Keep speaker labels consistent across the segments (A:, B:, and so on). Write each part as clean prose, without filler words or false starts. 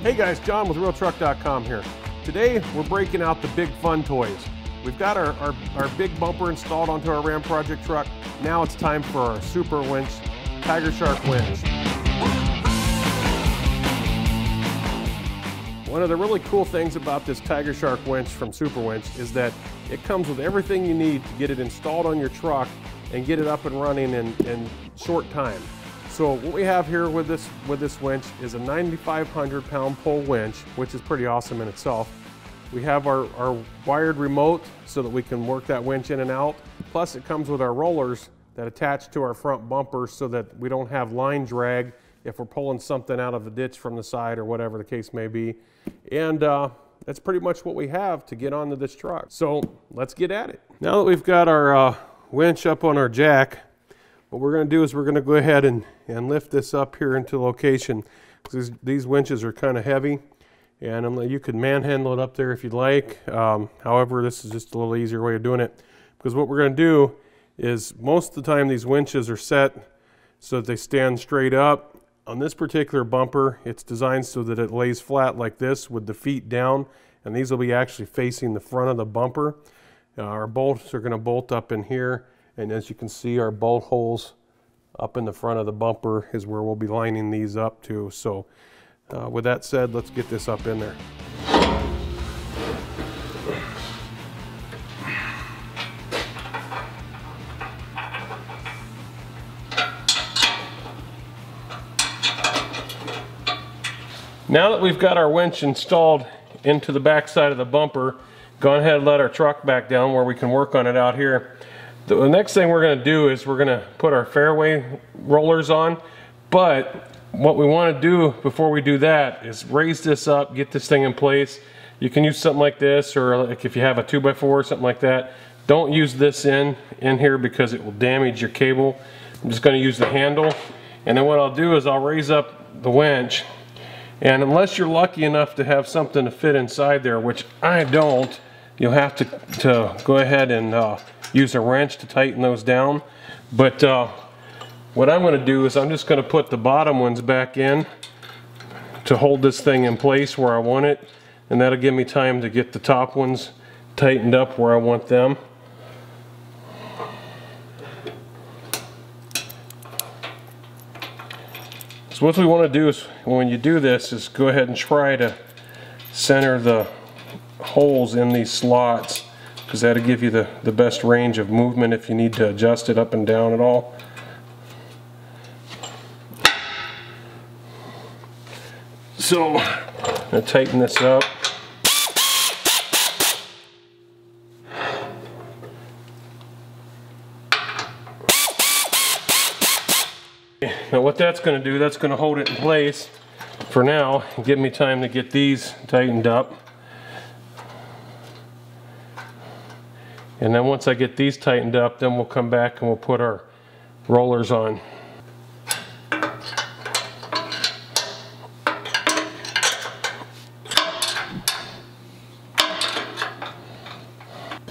A: Hey guys, John with RealTruck.com here. Today we're breaking out the big fun toys. We've got our big bumper installed onto our Ram project truck. Now it's time for our Superwinch Tiger Shark Winch. One of the really cool things about this Tiger Shark Winch from Superwinch is that it comes with everything you need to get it installed on your truck and get it up and running in short time. So what we have here with this winch is a 9,500 pound pole winch, which is pretty awesome in itself. We have our wired remote so that we can work that winch in and out. Plus it comes with our rollers that attach to our front bumper so that we don't have line drag if we're pulling something out of the ditch from the side or whatever the case may be. And that's pretty much what we have to get onto this truck. So let's get at it. Now that we've got our winch up on our jack, what we're going to do is we're going to go ahead and lift this up here into location. These winches are kind of heavy, and you could manhandle it up there if you'd like. However, this is just a little easier way of doing it, because what we're going to do is most of the time these winches are set so that they stand straight up. On this particular bumper, it's designed so that it lays flat like this with the feet down, and these will be actually facing the front of the bumper. Our bolts are going to bolt up in here, and as you can see, our bolt holes up in the front of the bumper is where we'll be lining these up to. So with that said, let's get this up in there. Now that we've got our winch installed into the back side of the bumper, go ahead and let our truck back down where we can work on it out here. The next thing we're going to do is we're going to put our Fairway Rollers on, but what we want to do before we do that is raise this up, get this thing in place. You can use something like this, or like if you have a 2x4 or something like that. Don't use this in here because it will damage your cable. I'm just going to use the handle, and then what I'll do is I'll raise up the winch, and unless you're lucky enough to have something to fit inside there, which I don't, you'll have to go ahead and use a wrench to tighten those down. But what I'm going to do is I'm just going to put the bottom ones back in to hold this thing in place where I want it, and that'll give me time to get the top ones tightened up where I want them. So what we want to do is, when you do this, is go ahead and try to center the holes in these slots, because that'll give you the best range of movement if you need to adjust it up and down at all. So I'm going to tighten this up. Now what that's going to do, that's going to hold it in place for now and give me time to get these tightened up. And then once I get these tightened up, then we'll come back and we'll put our rollers on.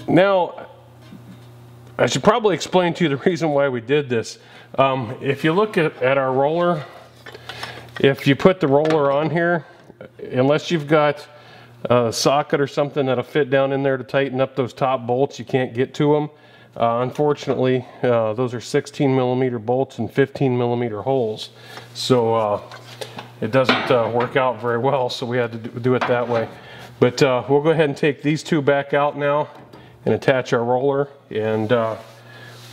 A: Now, I should probably explain to you the reason why we did this. If you look at our roller, if you put the roller on here, unless you've got a socket or something that'll fit down in there to tighten up those top bolts, you can't get to them. Unfortunately, those are 16mm bolts and 15mm holes, so it doesn't work out very well, so we had to do it that way. But we'll go ahead and take these two back out now and attach our roller, and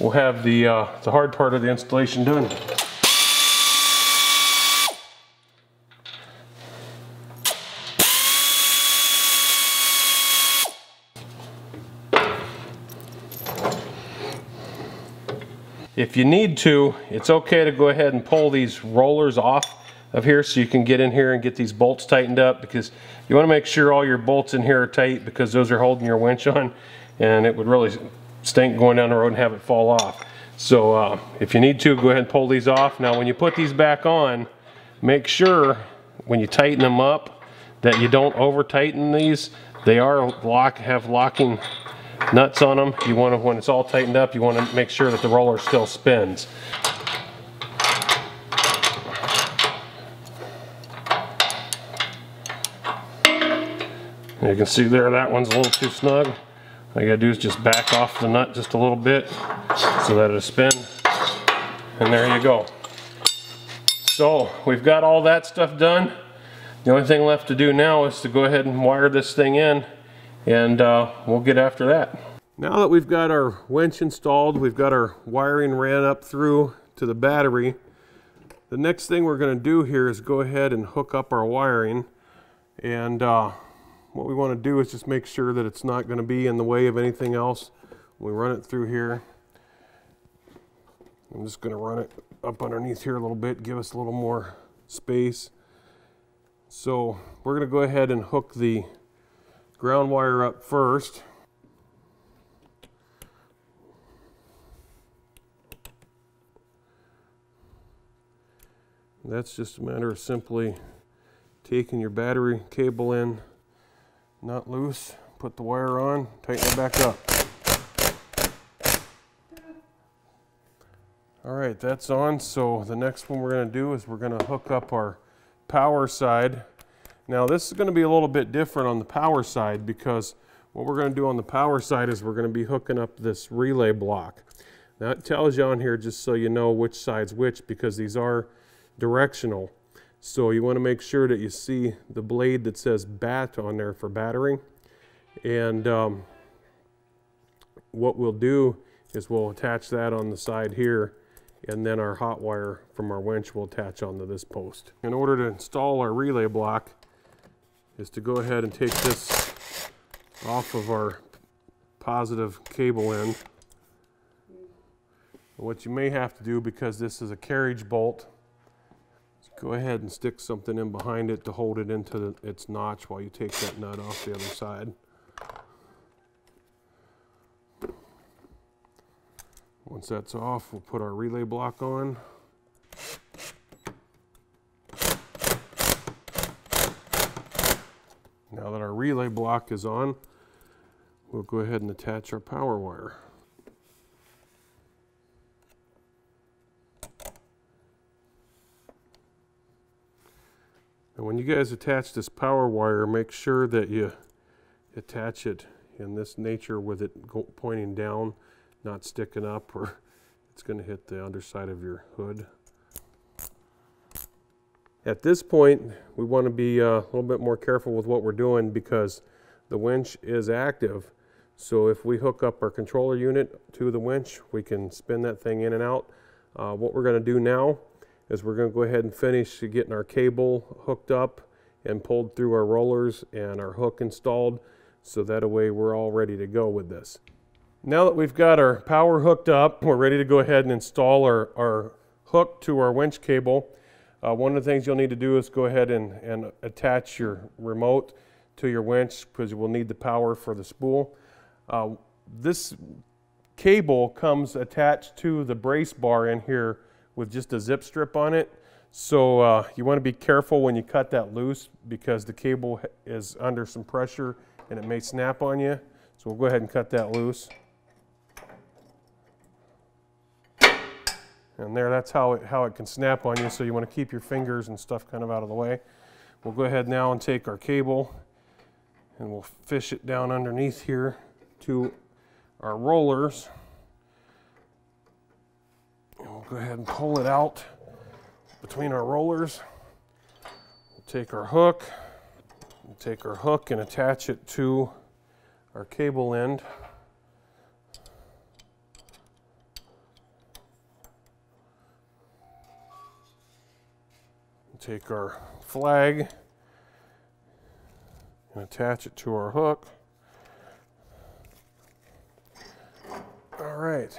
A: we'll have the hard part of the installation done. If you need to, it's okay to go ahead and pull these rollers off of here so you can get in here and get these bolts tightened up, because you want to make sure all your bolts in here are tight, because those are holding your winch on, and it would really stink going down the road and have it fall off. So if you need to, go ahead and pull these off. Now when you put these back on, make sure when you tighten them up that you don't over tighten these. They are have locking nuts on them. You want to, when it's all tightened up, you want to make sure that the roller still spins. And you can see there that one's a little too snug. All you gotta do is just back off the nut just a little bit so that it'll spin. And there you go. So we've got all that stuff done. The only thing left to do now is to go ahead and wire this thing in, and we'll get after that. Now that we've got our winch installed, we've got our wiring ran up through to the battery, the next thing we're going to do here is go ahead and hook up our wiring. And what we want to do is just make sure that it's not going to be in the way of anything else. We run it through here. I'm just going to run it up underneath here a little bit, give us a little more space. So we're going to go ahead and hook the ground wire up first. That's just a matter of simply taking your battery cable in, nut loose, put the wire on, tighten it back up. All right, that's on. So the next one we're going to do is we're going to hook up our power side. Now this is going to be a little bit different on the power side, because what we're going to do on the power side is we're going to be hooking up this relay block. Now it tells you on here just so you know which side's which, because these are directional. So you want to make sure that you see the blade that says BAT on there for battery. And what we'll do is we'll attach that on the side here, and then our hot wire from our winch will attach onto this post. In order to install our relay block is to go ahead and take this off of our positive cable end. What you may have to do, because this is a carriage bolt, go ahead and stick something in behind it to hold it into its notch while you take that nut off the other side. Once that's off, we'll put our relay block on. Now that our relay block is on, we'll go ahead and attach our power wire. And when you guys attach this power wire, make sure that you attach it in this nature with it pointing down, not sticking up, or it's going to hit the underside of your hood. At this point, we want to be a little bit more careful with what we're doing, because the winch is active. So if we hook up our controller unit to the winch, we can spin that thing in and out. What we're going to do now is we're going to go ahead and finish getting our cable hooked up and pulled through our rollers and our hook installed, so that way we're all ready to go with this. Now that we've got our power hooked up, we're ready to go ahead and install our hook to our winch cable. One of the things you'll need to do is go ahead and attach your remote to your winch, because you will need the power for the spool. This cable comes attached to the brace bar in here with just a zip strip on it. So you want to be careful when you cut that loose, because the cable is under some pressure and it may snap on you. So we'll go ahead and cut that loose. And there, that's how it can snap on you, so you want to keep your fingers and stuff kind of out of the way. We'll go ahead now and take our cable and we'll fish it down underneath here to our rollers. And we'll go ahead and pull it out between our rollers. We'll take our hook and attach it to our cable end. Take our flag and attach it to our hook. All right.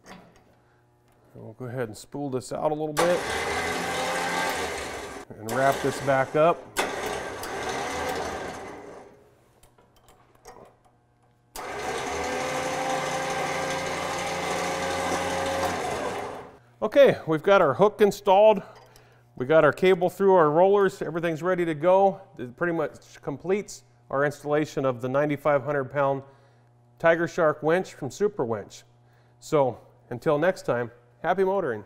A: And we'll go ahead and spool this out a little bit and wrap this back up. Okay, we've got our hook installed. We got our cable through our rollers. Everything's ready to go. It pretty much completes our installation of the 9,500-pound Tiger Shark winch from Superwinch. So until next time, happy motoring.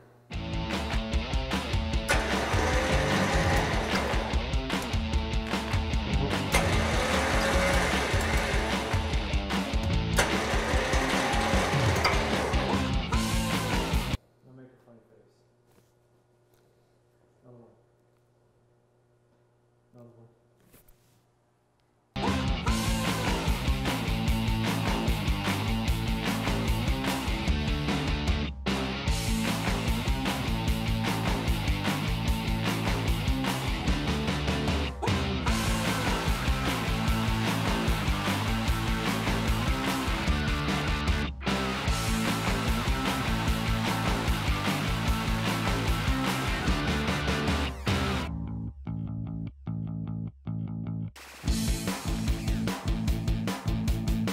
B: Another one.